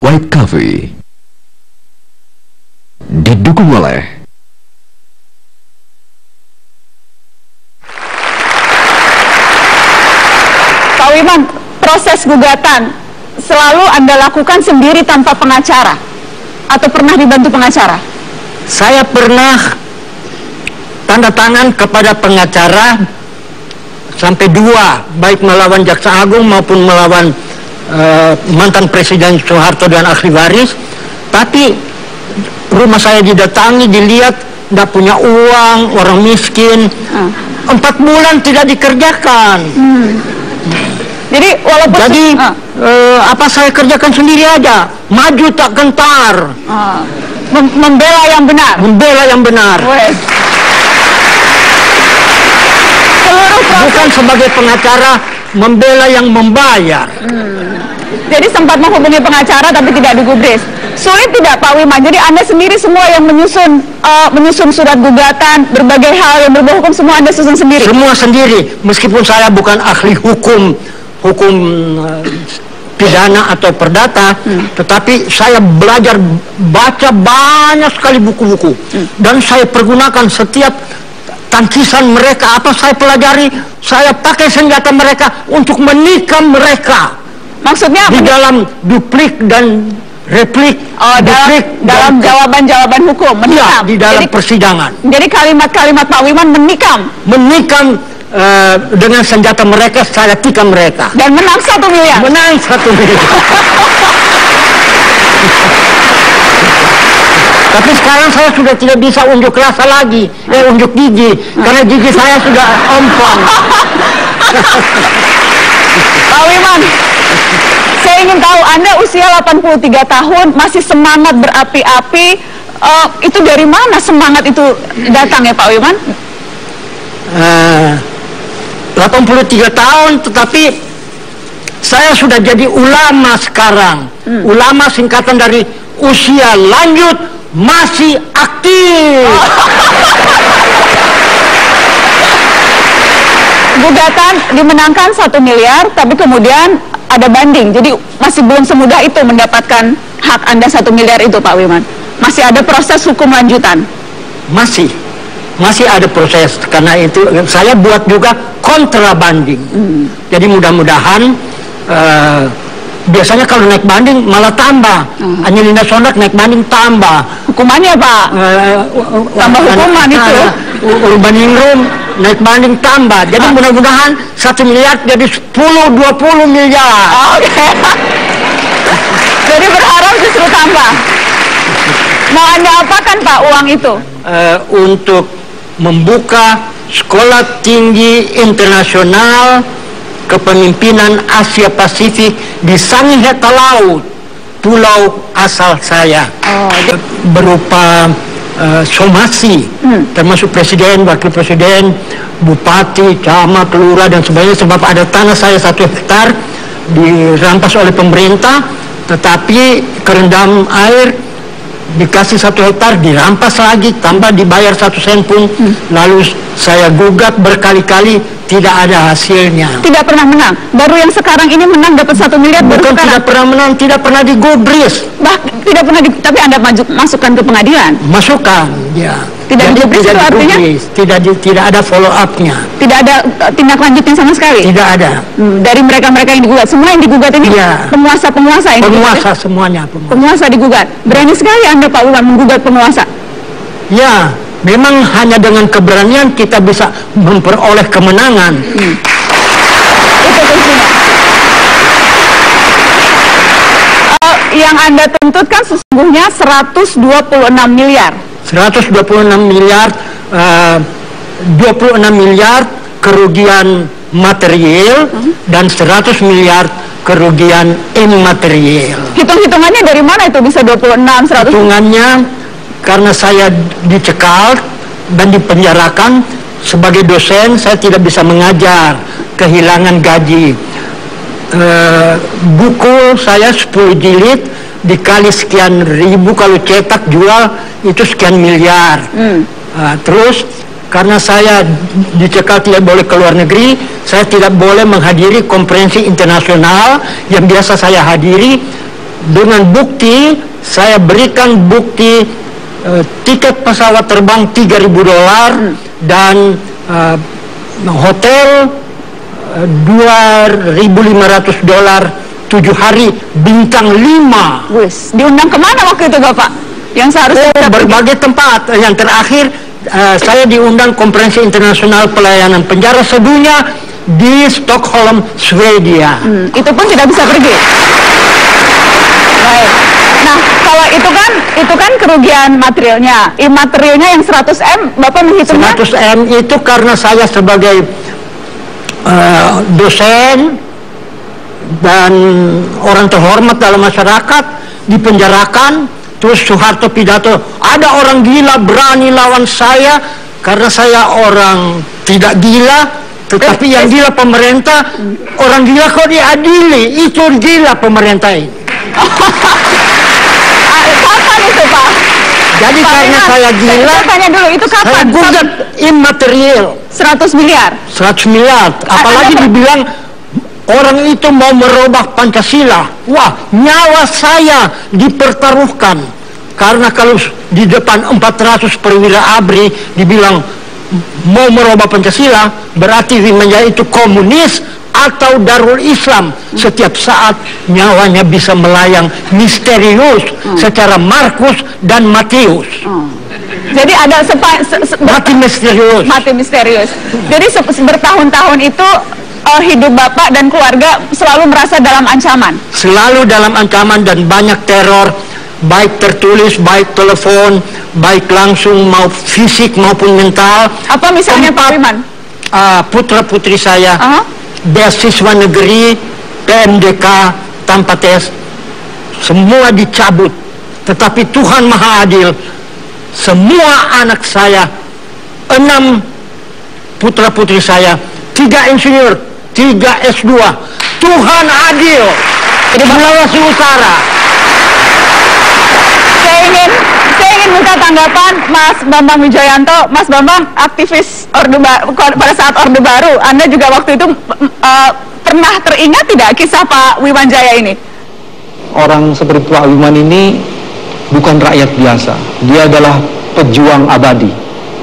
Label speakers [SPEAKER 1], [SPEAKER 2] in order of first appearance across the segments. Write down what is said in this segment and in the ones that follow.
[SPEAKER 1] White Coffee didukung oleh
[SPEAKER 2] Pak Wiman, proses gugatan selalu Anda lakukan sendiri tanpa pengacara atau pernah dibantu pengacara?
[SPEAKER 3] Saya pernah tanda tangan kepada pengacara sampai 2, baik melawan Jaksa Agung maupun melawan mantan Presiden Soeharto dan ahli waris. Tapi rumah saya didatangi, dilihat tidak punya uang, orang miskin. 4 bulan tidak dikerjakan.
[SPEAKER 2] Jadi walaupun
[SPEAKER 3] apa saya kerjakan sendiri aja, maju tak gentar.
[SPEAKER 2] Membela yang benar.
[SPEAKER 3] Membela yang benar.
[SPEAKER 2] Seluruh proses.
[SPEAKER 3] Bukan sebagai pengacara, membela yang membayar.
[SPEAKER 2] Jadi sempat menghubungi pengacara tapi tidak digubris. Sulit tidak Pak Wiman? Jadi Anda sendiri semua yang menyusun surat gugatan, berbagai hal yang berbau hukum semua Anda susun sendiri? Semua sendiri, meskipun saya bukan ahli hukum pidana atau perdata, tetapi saya belajar baca banyak sekali buku-buku, dan saya pergunakan setiap tangkisan mereka. Apa saya pelajari, saya pakai senjata mereka untuk menikam mereka. Maksudnya di dalam duplik dan replik, dalam jawaban-jawaban hukum, menikam.
[SPEAKER 3] Ya, di dalam persidangan.
[SPEAKER 2] Jadi kalimat-kalimat Pak Wiman menikam
[SPEAKER 3] dengan senjata mereka, saya tikam mereka.
[SPEAKER 2] Dan menang 1 miliar.
[SPEAKER 3] Menang 1 miliar. Tapi sekarang saya sudah tidak bisa unjuk rasa lagi, unjuk gigi, karena gigi saya sudah ompong.
[SPEAKER 2] Pak Wiman, saya ingin tahu, Anda usia 83 tahun, masih semangat berapi-api, itu dari mana semangat itu datang ya Pak Wiman?
[SPEAKER 3] 83 tahun, tetapi saya sudah jadi ulama sekarang. Ulama singkatan dari usia lanjut masih aktif.
[SPEAKER 2] Gugatan dimenangkan 1 miliar, tapi kemudian ada banding. Jadi masih belum semudah itu mendapatkan hak Anda 1 miliar itu Pak Wiman. Masih ada proses hukum lanjutan?
[SPEAKER 3] Masih ada proses, karena itu saya buat juga kontra banding. Jadi mudah-mudahan biasanya kalau naik banding malah tambah. Angelina Sondak naik banding tambah.
[SPEAKER 2] Hukumannya Pak? Tambah hukuman itu.
[SPEAKER 3] Urbaningrum naik banding tambah. Jadi mudah-mudahan 1 miliar jadi 10-20 miliar.
[SPEAKER 2] Oke. Jadi berharap justru tambah. Mau Anda apakan Pak uang itu?
[SPEAKER 3] Untuk membuka sekolah tinggi internasional kepemimpinan Asia Pasifik di Sangihe Talaut, pulau asal saya. Berupa somasi, termasuk presiden, wakil presiden, bupati, camat, lurah dan sebagainya. Sebab ada tanah saya 1 hektar dirampas oleh pemerintah, tetapi kerendam air, dikasih 1 hektar, dirampas lagi, tambah dibayar 1 sen pun. Lalu saya gugat berkali-kali, tidak ada hasilnya. Tidak pernah menang. Baru yang sekarang ini menang dapat 1 miliar. Bukan tidak pernah menang, tidak pernah digubris. Tidak pernah tapi Anda masukkan ke pengadilan. Masukkan, ya. Tidak digubris itu artinya? Tidak ada follow up-nya. Tidak ada tindak lanjutnya sama sekali? Tidak ada. Dari mereka-mereka yang digugat, semua yang digugat ini penguasa-penguasa yang
[SPEAKER 2] penguasa
[SPEAKER 3] digugat? Semuanya
[SPEAKER 2] penguasa digugat. Berani sekali Anda Pak Wiman menggugat penguasa? Ya, memang hanya dengan keberanian kita bisa memperoleh kemenangan. Itu kuncinya. Yang Anda tuntutkan sesungguhnya 126 miliar.
[SPEAKER 3] 126 miliar, 26 miliar kerugian material dan 100 miliar kerugian imaterial.
[SPEAKER 2] Hitung-hitungannya dari mana itu bisa 26, 100? Hitungannya
[SPEAKER 3] karena saya dicekal dan dipenjarakan sebagai dosen, saya tidak bisa mengajar, kehilangan gaji. Buku saya 10 jilid dikali sekian ribu, kalau cetak jual itu sekian miliar. Terus karena saya dicekal tidak boleh ke luar negeri, saya tidak boleh menghadiri konferensi internasional yang biasa saya hadiri.
[SPEAKER 2] dengan bukti, saya berikan bukti tiket pesawat terbang $3.000 dan hotel $2.500 7 hari bintang 5.
[SPEAKER 4] Wis, diundang kemana waktu itu Bapak? Yang seharusnya
[SPEAKER 2] berbagai tempat. Yang terakhir saya diundang Konferensi Internasional Pelayanan Penjara Sedunia di Stockholm, Swedia.
[SPEAKER 4] Itu pun tidak bisa pergi. Baik. Nah, kalau itu kan kerugian materialnya. Imaterialnya yang 100M, Bapak menghitungnya?
[SPEAKER 2] 100M itu karena saya sebagai dosen dan orang terhormat dalam masyarakat dipenjarakan, terus Soeharto pidato, ada orang gila berani lawan saya karena saya orang tidak gila, tetapi yang gila pemerintah. Orang gila kok diadili, itu gila pemerintah ini.
[SPEAKER 4] Kapan itu Pak?
[SPEAKER 2] Jadi
[SPEAKER 4] Pak
[SPEAKER 2] karena
[SPEAKER 4] Renan,
[SPEAKER 2] saya gila,
[SPEAKER 4] saya tanya dulu, itu kapan?
[SPEAKER 2] saya gugat imaterial
[SPEAKER 4] 100 miliar?
[SPEAKER 2] 100 miliar, apalagi dibilang orang itu mau merubah Pancasila. Wah, nyawa saya dipertaruhkan. Karena kalau di depan 400 perwira ABRI dibilang mau merubah Pancasila, berarti Wijaya itu komunis atau Darul Islam. Setiap saat nyawanya bisa melayang misterius secara Markus dan Matius.
[SPEAKER 4] Jadi ada
[SPEAKER 2] mati misterius.
[SPEAKER 4] Mati misterius. Jadi bertahun-tahun itu hidup Bapak dan keluarga selalu merasa dalam ancaman.
[SPEAKER 2] Selalu dalam ancaman dan banyak teror, baik tertulis, baik telepon, baik langsung mau fisik maupun mental.
[SPEAKER 4] Apa misalnya Pak Wiman?
[SPEAKER 2] Putra-putri saya beasiswa negeri, PMDK tanpa tes, semua dicabut. Tetapi Tuhan Maha Adil, semua anak saya, 6 putra-putri saya, 3 insinyur, 3 S2. Tuhan adil di Sulawesi Utara.
[SPEAKER 4] Saya ingin minta tanggapan Mas Bambang Wijoyanto. Mas Bambang, aktivis Orde Baru, pada saat Orde Baru, Anda juga waktu itu pernah teringat tidak kisah Pak Wijaya ini?
[SPEAKER 5] Orang seperti Pak Wiman ini bukan rakyat biasa. Dia adalah pejuang abadi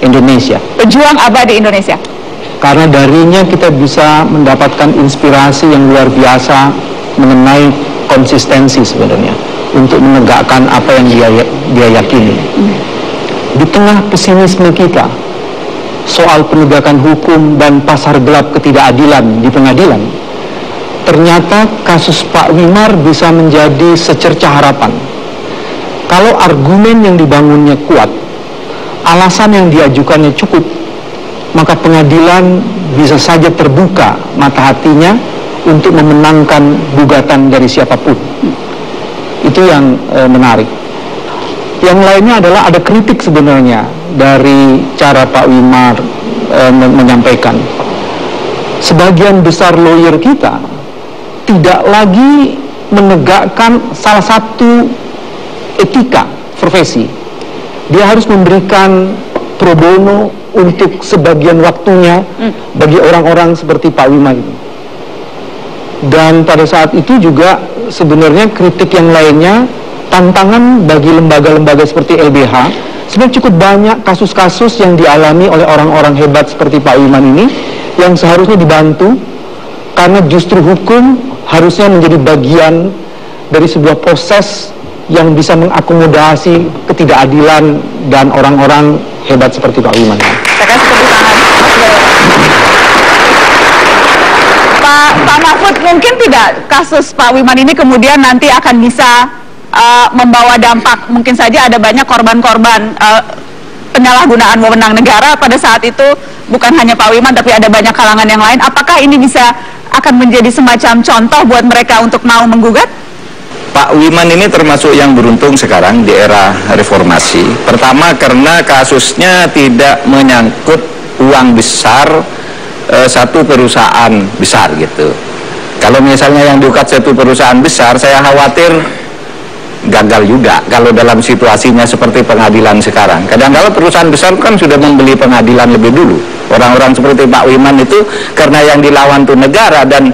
[SPEAKER 5] Indonesia.
[SPEAKER 4] Pejuang abadi Indonesia.
[SPEAKER 5] Karena darinya kita bisa mendapatkan inspirasi yang luar biasa mengenai konsistensi sebenarnya untuk menegakkan apa yang dia yakini. Di tengah pesimisme kita soal penegakan hukum dan pasar gelap ketidakadilan di pengadilan, ternyata kasus Pak Wimar bisa menjadi secercah harapan. Kalau argumen yang dibangunnya kuat, alasan yang diajukannya cukup, maka pengadilan bisa saja terbuka mata hatinya untuk memenangkan gugatan dari siapapun. Itu yang menarik. Yang lainnya adalah ada kritik sebenarnya dari cara Pak Wimar menyampaikan. Sebagian besar lawyer kita tidak lagi menegakkan salah satu etika profesi. Dia harus memberikan pro bono untuk sebagian waktunya bagi orang-orang seperti Pak Wimar itu. Dan pada saat itu juga sebenarnya kritik yang lainnya, tantangan bagi lembaga-lembaga seperti LBH. Sebenarnya cukup banyak kasus-kasus yang dialami oleh orang-orang hebat seperti Pak Wiman ini yang seharusnya dibantu, karena justru hukum harusnya menjadi bagian dari sebuah proses yang bisa mengakomodasi ketidakadilan dan orang-orang hebat seperti Pak Wiman.
[SPEAKER 4] Saya kasih tepuk tangan. Pak Mahfud, mungkin tidak kasus Pak Wiman ini kemudian nanti akan bisa membawa dampak, mungkin saja ada banyak korban-korban penyalahgunaan wewenang negara pada saat itu, bukan hanya Pak Wiman tapi ada banyak kalangan yang lain. Apakah ini bisa akan menjadi semacam contoh buat mereka untuk mau menggugat?
[SPEAKER 6] Pak Wiman ini termasuk yang beruntung sekarang di era reformasi. Pertama karena kasusnya tidak menyangkut uang besar satu perusahaan besar gitu. Kalau misalnya yang diukat satu perusahaan besar, saya khawatir gagal juga kalau dalam situasinya seperti pengadilan sekarang. Kadang-kadang perusahaan besar kan sudah membeli pengadilan lebih dulu. Orang-orang seperti Pak Wiman itu karena yang dilawan itu negara, dan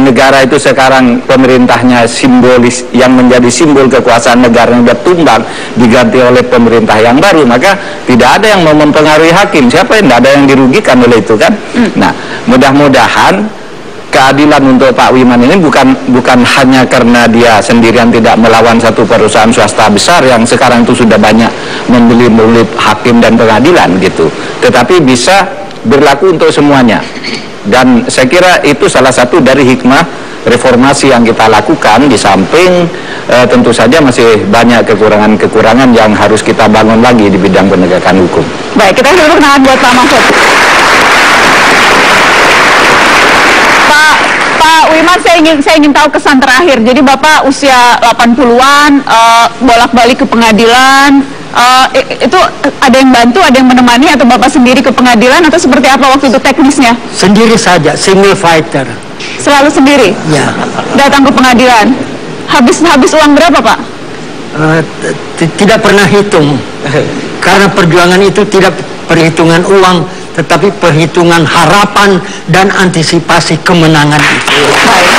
[SPEAKER 6] negara itu sekarang pemerintahnya simbolis, yang menjadi simbol kekuasaan negara yang sudah tumbang diganti oleh pemerintah yang baru, maka tidak ada yang mau mempengaruhi hakim. Siapa yang tidak ada yang dirugikan oleh itu kan? Nah, mudah-mudahan keadilan untuk Pak Wiman ini bukan hanya karena dia sendirian tidak melawan satu perusahaan swasta besar yang sekarang itu sudah banyak membeli hakim dan pengadilan gitu, tetapi bisa berlaku untuk semuanya. Dan saya kira itu salah satu dari hikmah reformasi yang kita lakukan, di samping tentu saja masih banyak kekurangan-kekurangan yang harus kita bangun lagi di bidang penegakan hukum.
[SPEAKER 4] Baik, kita tepuk tangan buat Pak Mahfud. Pak Wiman, saya ingin tahu kesan terakhir. Jadi Bapak usia 80-an, bolak-balik ke pengadilan, itu ada yang bantu, ada yang menemani, atau Bapak sendiri ke pengadilan, atau seperti apa waktu itu teknisnya?
[SPEAKER 2] Sendiri saja, single fighter.
[SPEAKER 4] Selalu sendiri?
[SPEAKER 2] Ya.
[SPEAKER 4] Datang ke pengadilan. Habis uang berapa, Pak?
[SPEAKER 2] Tidak pernah hitung. Karena perjuangan itu tidak perhitungan uang, tetapi perhitungan harapan dan antisipasi kemenangan itu.
[SPEAKER 4] Baik.